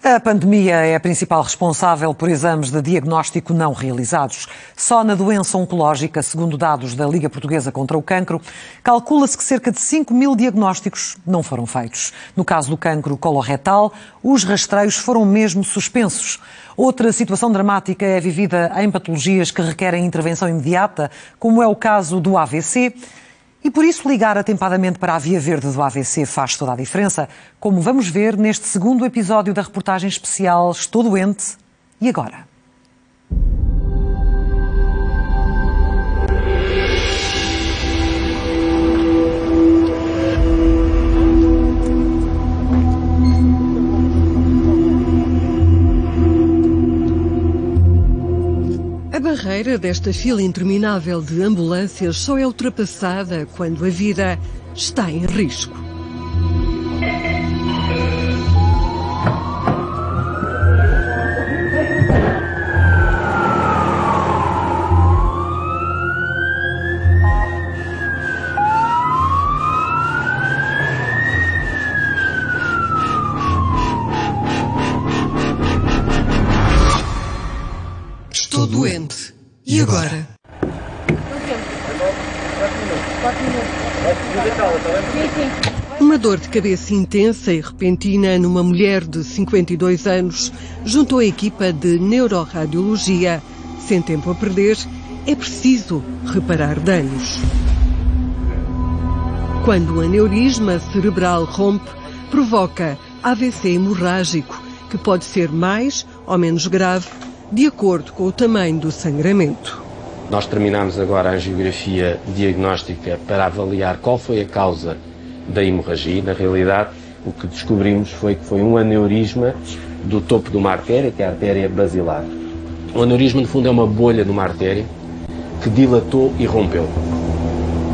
A pandemia é a principal responsável por exames de diagnóstico não realizados. Só na doença oncológica, segundo dados da Liga Portuguesa contra o Cancro, calcula-se que cerca de 5 mil diagnósticos não foram feitos. No caso do cancro coloretal, os rastreios foram mesmo suspensos. Outra situação dramática é vivida em patologias que requerem intervenção imediata, como é o caso do AVC. E por isso ligar atempadamente para a via verde do AVC faz toda a diferença, como vamos ver neste segundo episódio da reportagem especial Estou Doente, e agora? A barreira desta fila interminável de ambulâncias só é ultrapassada quando a vida está em risco. Estou doente. E agora? Uma dor de cabeça intensa e repentina numa mulher de 52 anos juntou a equipa de neuroradiologia. Sem tempo a perder, é preciso reparar danos. Quando o aneurisma cerebral rompe, provoca AVC hemorrágico, que pode ser mais ou menos grave, de acordo com o tamanho do sangramento. Nós terminamos agora a angiografia diagnóstica para avaliar qual foi a causa da hemorragia. Na realidade, o que descobrimos foi que foi um aneurisma do topo de uma artéria, que é a artéria basilar. O aneurisma, no fundo, é uma bolha numa artéria que dilatou e rompeu.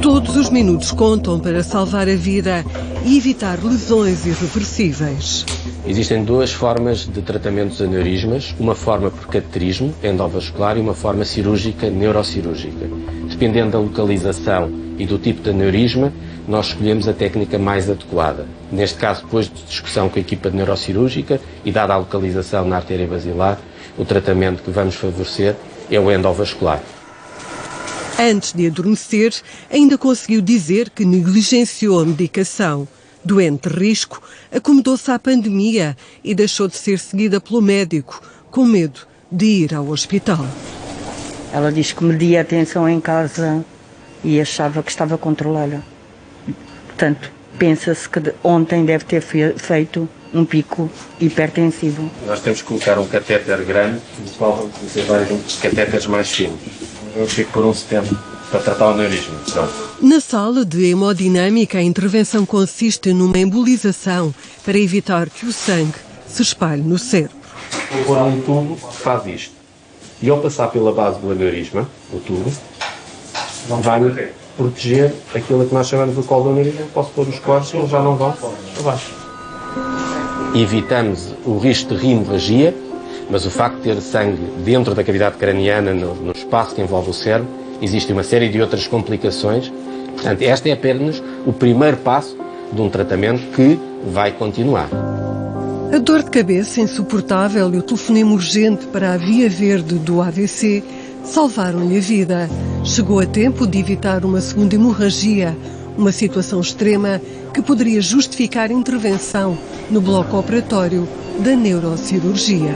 Todos os minutos contam para salvar a vida e evitar lesões irreversíveis. Existem duas formas de tratamento dos aneurismas, uma forma por cateterismo endovascular e uma forma cirúrgica neurocirúrgica. Dependendo da localização e do tipo de aneurisma, nós escolhemos a técnica mais adequada. Neste caso, depois de discussão com a equipa de neurocirúrgica e dada a localização na artéria basilar, o tratamento que vamos favorecer é o endovascular. Antes de adormecer, ainda conseguiu dizer que negligenciou a medicação. Doente de risco, acomodou-se à pandemia e deixou de ser seguida pelo médico, com medo de ir ao hospital. Ela diz que media a tensão em casa e achava que estava controlada. Portanto, pensa-se que ontem deve ter feito um pico hipertensivo. Nós temos que colocar um catéter grande, no qual vamos fazer vários catéteres mais finos. Vamos ficar por um setembro para tratar o aneurisma. Pronto. Na sala de hemodinâmica, a intervenção consiste numa embolização para evitar que o sangue se espalhe no cérebro. Vou pôr um tubo que faz isto. E ao passar pela base do aneurisma, o tubo, vai proteger aquilo que nós chamamos de colo do aneurisma. Posso pôr os cortes e eles já não vão abaixo. Evitamos o risco de hemorragia, mas o facto de ter sangue dentro da cavidade craniana, no espaço que envolve o cérebro, existe uma série de outras complicações. Portanto, este é apenas o primeiro passo de um tratamento que vai continuar. A dor de cabeça insuportável e o telefonema urgente para a via verde do AVC salvaram-lhe a vida. Chegou a tempo de evitar uma segunda hemorragia, uma situação extrema que poderia justificar intervenção no bloco operatório da neurocirurgia.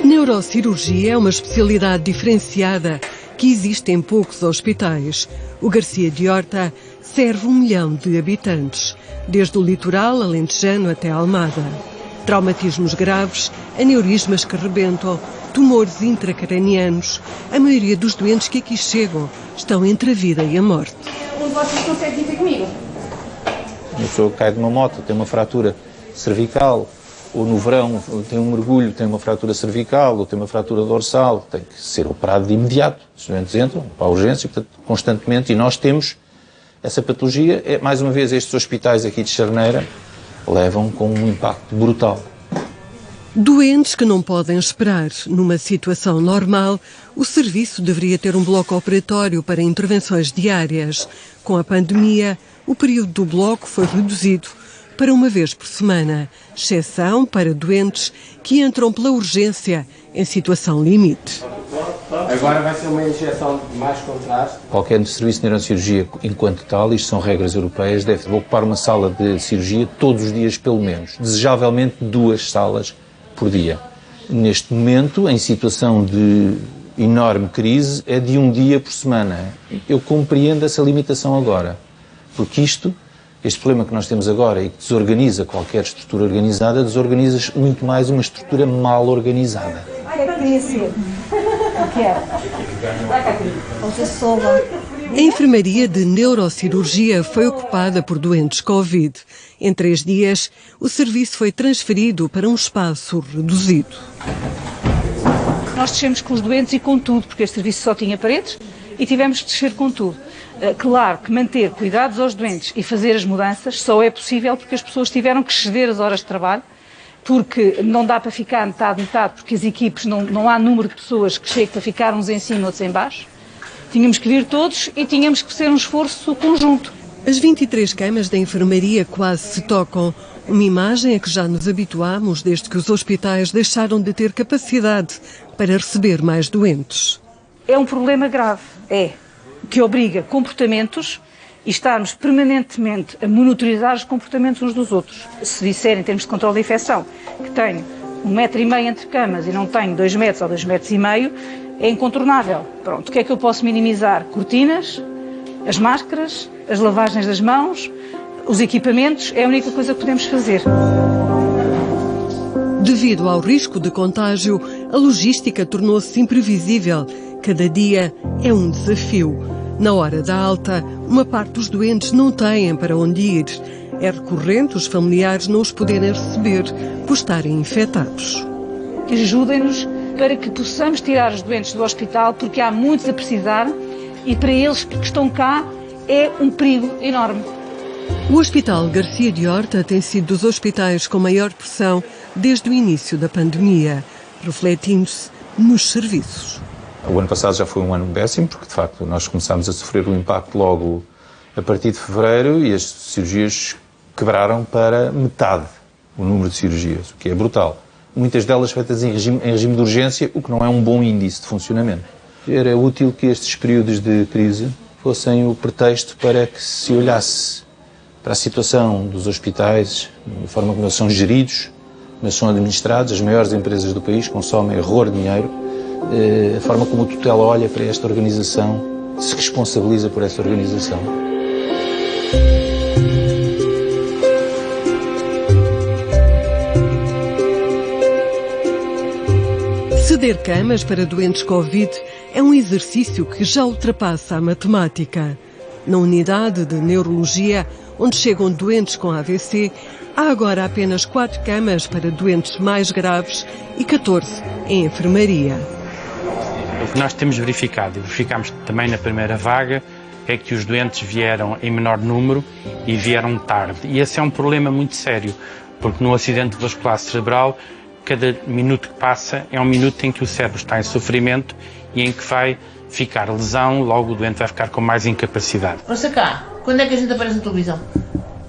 Neurocirurgia é uma especialidade diferenciada que existe em poucos hospitais. O Garcia de Horta serve 1 milhão de habitantes, desde o litoral alentejano até Almada. Traumatismos graves, aneurismas que rebentam, tumores intracranianos. A maioria dos doentes que aqui chegam estão entre a vida e a morte. Um de vocês consegue vir comigo? Uma pessoa cai de uma moto, tem uma fratura cervical, ou no verão tem um mergulho, tem uma fratura cervical, ou tem uma fratura dorsal, tem que ser operado de imediato. Os doentes entram para a urgência, portanto, constantemente, e nós temos essa patologia. Mais uma vez, estes hospitais aqui de Charneira levam com um impacto brutal. Doentes que não podem esperar. Numa situação normal, o serviço deveria ter um bloco operatório para intervenções diárias. Com a pandemia, o período do bloco foi reduzido para uma vez por semana, exceção para doentes que entram pela urgência em situação limite. Agora vai ser uma injeção de mais contraste. Qualquer serviço de neurocirurgia, enquanto tal, isto são regras europeias, deve ocupar uma sala de cirurgia todos os dias pelo menos. Desejavelmente 2 salas por dia. Neste momento, em situação de enorme crise, é de 1 dia por semana. Eu compreendo essa limitação agora, porque este problema que nós temos agora e que desorganiza qualquer estrutura organizada, desorganiza muito mais uma estrutura mal organizada. A enfermaria de neurocirurgia foi ocupada por doentes Covid. Em 3 dias, o serviço foi transferido para um espaço reduzido. Nós descemos com os doentes e com tudo, porque este serviço só tinha paredes e tivemos de descer com tudo. Claro que manter cuidados aos doentes e fazer as mudanças só é possível porque as pessoas tiveram que ceder as horas de trabalho, porque não dá para ficar metade, porque as equipes, não há número de pessoas que chegue para ficar uns em cima, outros em baixo. Tínhamos que vir todos e tínhamos que ser um esforço conjunto. As 23 camas da enfermaria quase se tocam. Uma imagem a que já nos habituámos desde que os hospitais deixaram de ter capacidade para receber mais doentes. É um problema grave, que obriga comportamentos e estarmos permanentemente a monitorizar os comportamentos uns dos outros. Se disser, em termos de controle da infecção, que tenho 1,5 metro entre camas e não tenho 2 metros ou 2,5 metros, é incontornável. Pronto, o que é que eu posso minimizar? Cortinas, as máscaras, as lavagens das mãos, os equipamentos, é a única coisa que podemos fazer. Devido ao risco de contágio, a logística tornou-se imprevisível. Cada dia é um desafio. Na hora da alta, uma parte dos doentes não têm para onde ir. É recorrente os familiares não os poderem receber por estarem infectados. Ajudem-nos para que possamos tirar os doentes do hospital, porque há muitos a precisar e para eles que estão cá é um perigo enorme. O Hospital Garcia de Horta tem sido dos hospitais com maior pressão desde o início da pandemia, refletindo-se nos serviços. O ano passado já foi um ano 10º, porque de facto nós começámos a sofrer o impacto logo a partir de fevereiro e as cirurgias quebraram para metade o número de cirurgias, o que é brutal. Muitas delas feitas em regime de urgência, o que não é um bom índice de funcionamento. Era útil que estes períodos de crise fossem o pretexto para que se olhasse para a situação dos hospitais, da forma como eles são geridos, como eles são administrados. As maiores empresas do país consomem horror de dinheiro. A forma como a tutela olha para esta organização, se responsabiliza por esta organização. Ceder camas para doentes Covid é um exercício que já ultrapassa a matemática. Na unidade de neurologia, onde chegam doentes com AVC, há agora apenas 4 camas para doentes mais graves e 14 em enfermaria. O que nós temos verificado, e verificámos também na primeira vaga, é que os doentes vieram em menor número e vieram tarde. E esse é um problema muito sério, porque no acidente vascular cerebral, cada minuto que passa é um minuto em que o cérebro está em sofrimento e em que vai ficar lesão, logo o doente vai ficar com mais incapacidade. Ouça cá, quando é que a gente aparece na televisão?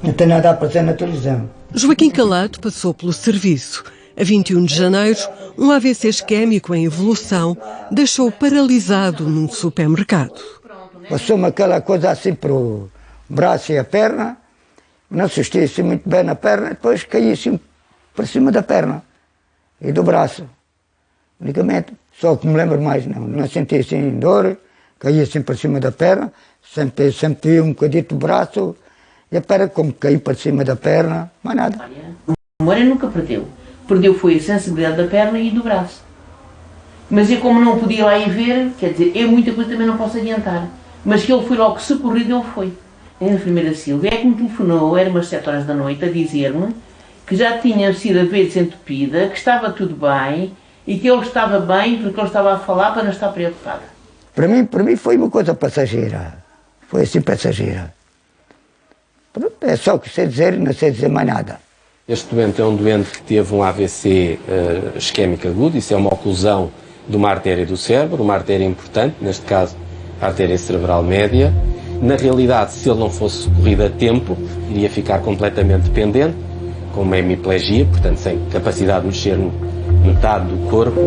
Não tem nada a aparecer na televisão. Joaquim Calado passou pelo serviço. A 21 de janeiro, um AVC isquémico em evolução deixou-o paralisado num supermercado. Passou-me aquela coisa assim para o braço e a perna, não assisti assim muito bem na perna, depois caí assim para cima da perna e do braço, unicamente. Só que me lembro mais, não senti assim dor, caí assim para cima da perna, senti um bocadinho do braço e a perna como caí para cima da perna, mais nada. A memória nunca perdeu. Perdeu foi a sensibilidade da perna e do braço. Mas eu como não podia lá ir ver, quer dizer, eu muita coisa também não posso adiantar. Mas que ele foi logo socorrido, ele foi. A enfermeira Silvia é que me telefonou, era umas 7 horas da noite, a dizer-me que já tinha sido a vez desentupida, que estava tudo bem e que ele estava bem porque ele estava a falar para não estar preocupada. Para mim foi uma coisa passageira. Foi assim passageira. É só que sei dizer, não sei dizer mais nada. Este doente é um doente que teve um AVC isquémico agudo, isso é uma oclusão de uma artéria do cérebro, uma artéria importante, neste caso a artéria cerebral média. Na realidade, se ele não fosse socorrido a tempo, iria ficar completamente dependente, com uma hemiplegia, portanto sem capacidade de mexer metade do corpo.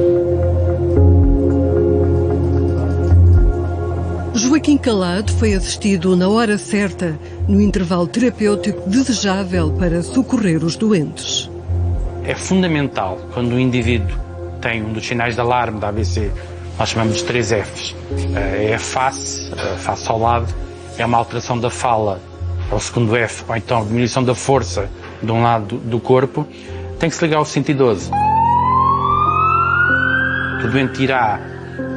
Joaquim Calado foi assistido na hora certa, no intervalo terapêutico desejável para socorrer os doentes. É fundamental, quando o indivíduo tem um dos sinais de alarme da AVC, nós chamamos de 3 Fs. É a face ao lado, é uma alteração da fala, é o segundo F, ou então a diminuição da força de um lado do corpo, tem que se ligar ao 112. O doente irá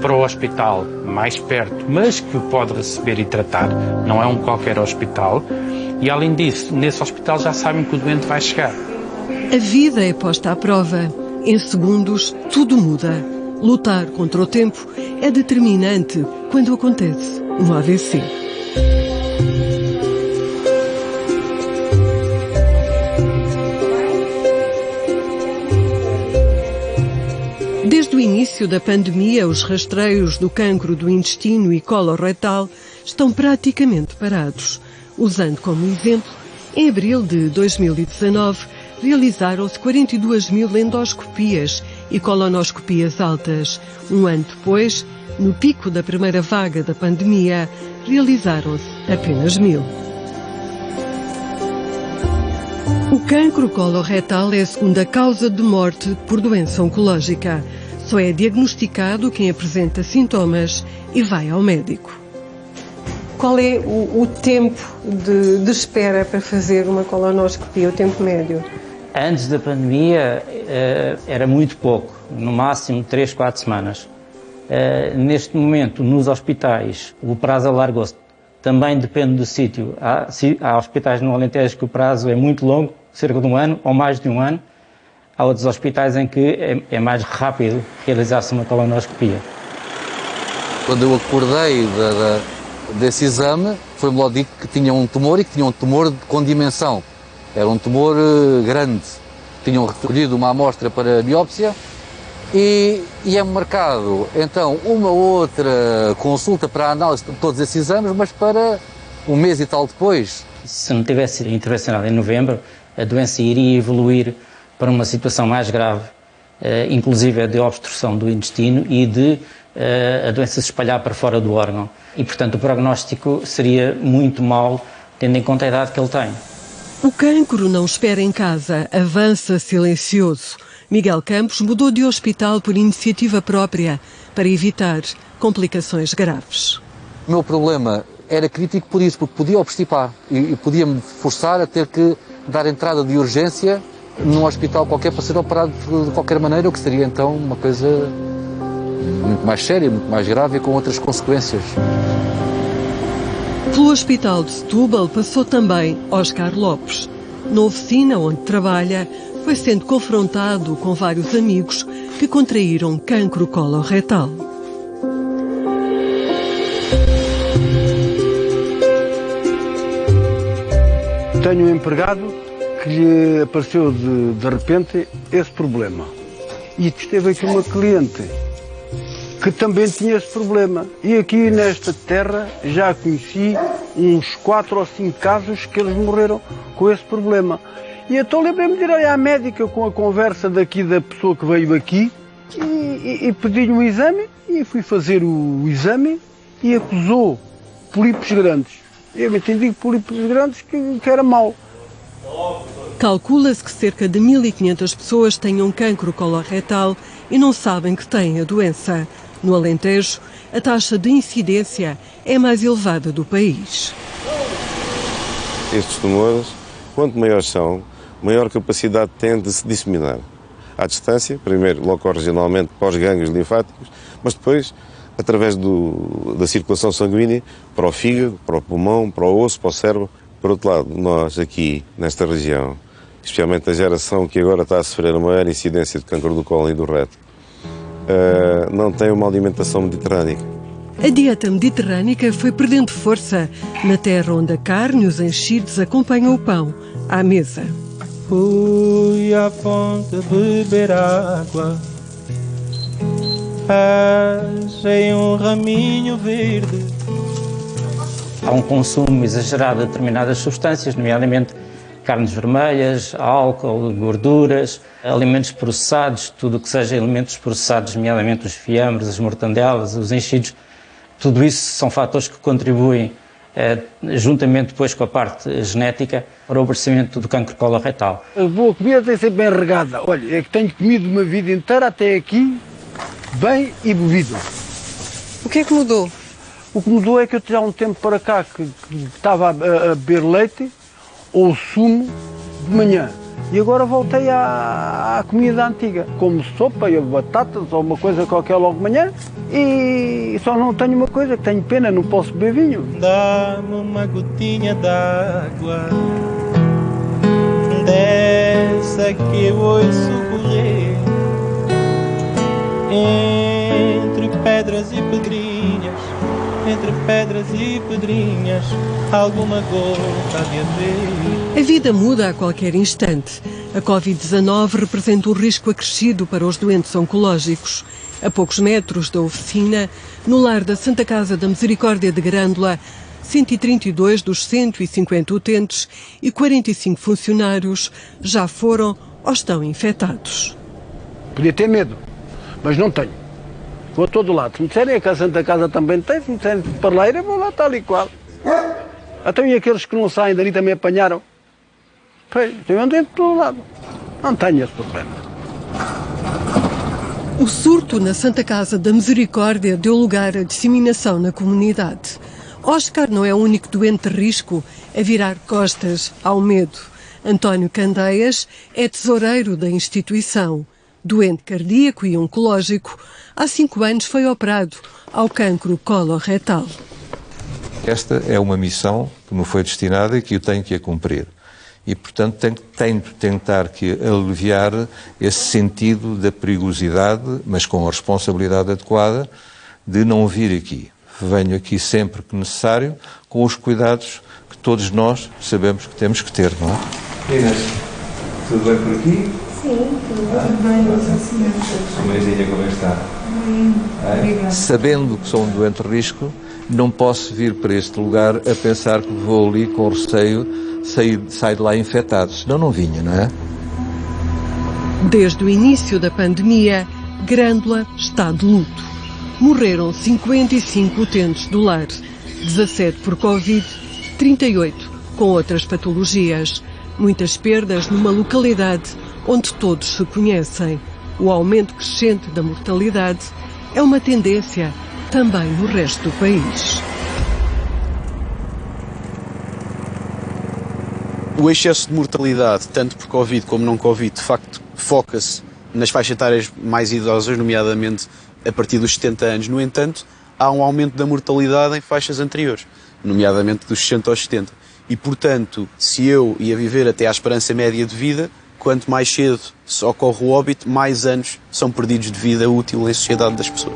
para o hospital mais perto, mas que pode receber e tratar, não é um qualquer hospital, e além disso, nesse hospital já sabem que o doente vai chegar. A vida é posta à prova. Em segundos, tudo muda. Lutar contra o tempo é determinante quando acontece um AVC. Desde o início da pandemia, os rastreios do cancro do intestino e coloretal estão praticamente parados. Usando como exemplo, em abril de 2019, realizaram-se 42.000 endoscopias e colonoscopias altas. Um ano depois, no pico da primeira vaga da pandemia, realizaram-se apenas 1.000. O cancro coloretal é a segunda causa de morte por doença oncológica. Só é diagnosticado quem apresenta sintomas e vai ao médico. Qual é o tempo de espera para fazer uma colonoscopia, o tempo médio? Antes da pandemia era muito pouco, no máximo 3, 4 semanas. Neste momento, nos hospitais, o prazo alargou-se. Também depende do sítio. Há hospitais no Alentejo que o prazo é muito longo, cerca de 1 ano ou mais de 1 ano. Há outros hospitais em que é mais rápido realizar-se uma colonoscopia. Quando eu acordei desse exame, foi-me logo dito que tinha um tumor e que tinha um tumor com dimensão. Era um tumor grande. Tinham recolhido uma amostra para biópsia e é marcado, então, uma outra consulta para a análise de todos esses exames, mas para 1 mês e tal depois. Se não tivesse sido intervencionado em novembro, a doença iria evoluir para uma situação mais grave, inclusive de obstrução do intestino e de a doença se espalhar para fora do órgão. E, portanto, o prognóstico seria muito mau, tendo em conta a idade que ele tem. O cancro não espera em casa, avança silencioso. Miguel Campos mudou de hospital por iniciativa própria para evitar complicações graves. O meu problema era crítico por isso, porque podia obstipar e podia-me forçar a ter que dar entrada de urgência num hospital qualquer para ser operado de qualquer maneira, o que seria então uma coisa muito mais séria, muito mais grave e com outras consequências. Pelo Hospital de Setúbal passou também Oscar Lopes. Na oficina onde trabalha, foi sendo confrontado com vários amigos que contraíram cancro coloretal. Tenho um empregado que lhe apareceu de repente esse problema. E esteve aqui uma cliente que também tinha esse problema. E aqui nesta terra já conheci uns 4 ou 5 casos que eles morreram com esse problema. E então lembrei-me de ir à médica com a conversa daqui da pessoa que veio aqui e pedi-lhe um exame e fui fazer o exame e acusou pólipos grandes. Eu entendi que pólipos grandes que era mau. Calcula-se que cerca de 1.500 pessoas tenham cancro coloretal e não sabem que têm a doença. No Alentejo, a taxa de incidência é a mais elevada do país. Estes tumores, quanto maiores são, maior capacidade têm de se disseminar. À distância, primeiro locorregionalmente para os gânglios linfáticos, mas depois através da circulação sanguínea para o fígado, para o pulmão, para o osso, para o cérebro. Por outro lado, nós aqui, nesta região, especialmente a geração que agora está a sofrer a maior incidência de cancro do colo e do reto, não tem uma alimentação mediterrânica. A dieta mediterrânica foi perdendo força na terra onde a carne e os enchidos acompanham o pão à mesa. Fui à fonte beber água, achei um raminho verde. Há um consumo exagerado de determinadas substâncias, nomeadamente carnes vermelhas, álcool, gorduras, alimentos processados, tudo o que seja alimentos processados, nomeadamente os fiambres, as mortandelas, os enchidos. Tudo isso são fatores que contribuem, juntamente depois com a parte genética, para o aparecimento do cancro coloretal. A boa comida tem que ser bem regada. Olha, é que tenho comido uma vida inteira até aqui, bem e bebido. O que é que mudou? O que mudou é que eu já há um tempo para cá que estava a beber leite ou sumo de manhã. E agora voltei à comida antiga. Como sopa e batatas ou uma coisa qualquer logo de manhã. E só não tenho uma coisa, que tenho pena, não posso beber vinho. Dá-me uma gotinha d'água dessa que eu ouço correr entre pedras e pedrinhas, entre pedras e pedrinhas, alguma gota de haver. A vida muda a qualquer instante. A Covid-19 representa um risco acrescido para os doentes oncológicos. A poucos metros da oficina, no lar da Santa Casa da Misericórdia de Grândola, 132 dos 150 utentes e 45 funcionários já foram ou estão infectados. Podia ter medo, mas não tenho. Vou a todo lado. Se me disserem que a Santa Casa também tem, se me disserem de parleira, vou lá tal e qual. Até e aqueles que não saem dali também apanharam. Pois, eu ando de todo lado. Não tenho esse problema. O surto na Santa Casa da Misericórdia deu lugar à disseminação na comunidade. Oscar não é o único doente de risco a virar costas ao medo. António Candeias é tesoureiro da instituição. Doente cardíaco e oncológico, há 5 anos foi operado ao cancro coloretal. Esta é uma missão que me foi destinada e que eu tenho que a cumprir. E, portanto, tenho de tentar que aliviar esse sentido da perigosidade, mas com a responsabilidade adequada de não vir aqui. Venho aqui sempre que necessário, com os cuidados que todos nós sabemos que temos que ter, não é? Inês, tudo bem por aqui? Sim, tudo bem, sim. Mãezinha, como está? Obrigada. Sabendo que sou um doente de risco, não posso vir para este lugar a pensar que vou ali com receio sair de lá infectado, senão não vinha, não é? Desde o início da pandemia, Grândola está de luto. Morreram 55 utentes do lar, 17 por Covid, 38 com outras patologias. Muitas perdas numa localidade onde todos se conhecem. O aumento crescente da mortalidade é uma tendência também no resto do país. O excesso de mortalidade, tanto por Covid como não Covid, de facto, foca-se nas faixas etárias mais idosas, nomeadamente a partir dos 70 anos. No entanto, há um aumento da mortalidade em faixas anteriores, nomeadamente dos 60 aos 70. E, portanto, se eu ia viver até à esperança média de vida, quanto mais cedo se ocorre o óbito, mais anos são perdidos de vida útil em sociedade das pessoas.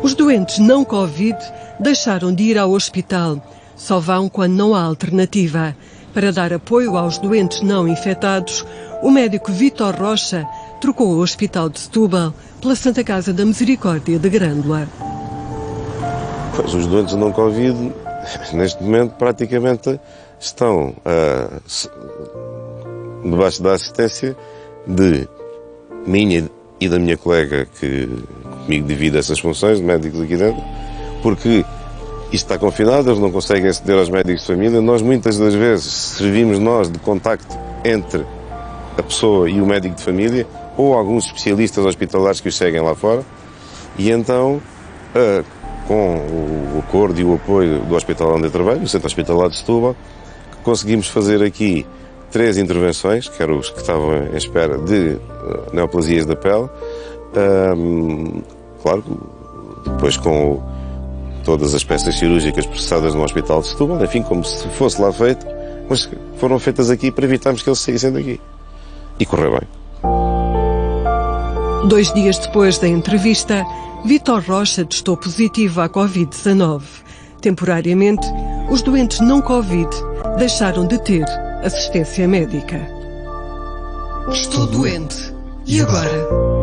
Os doentes não Covid deixaram de ir ao hospital. Só vão quando não há alternativa. Para dar apoio aos doentes não infectados, o médico Vítor Rocha trocou o Hospital de Setúbal pela Santa Casa da Misericórdia de Grândola. Pois, os doentes não Covid, neste momento, praticamente estão debaixo da assistência de minha e da minha colega que comigo divide essas funções de médicos aqui dentro, porque isto está confinado, eles não conseguem aceder aos médicos de família. Nós muitas das vezes servimos nós de contacto entre a pessoa e o médico de família ou alguns especialistas hospitalares que os seguem lá fora, e então com o acordo e o apoio do hospital onde eu trabalho, o Centro Hospitalar de Setúbal, conseguimos fazer aqui 3 intervenções, que eram os que estavam em espera de neoplasias da pele. Claro, depois com todas as peças cirúrgicas processadas no Hospital de Setúbal, enfim, como se fosse lá feito, mas foram feitas aqui para evitarmos que eles saíssem daqui. E correu bem. 2 dias depois da entrevista, Vítor Rocha testou positivo à Covid-19. Temporariamente, os doentes não Covid deixaram de ter assistência médica. Estou doente. E agora?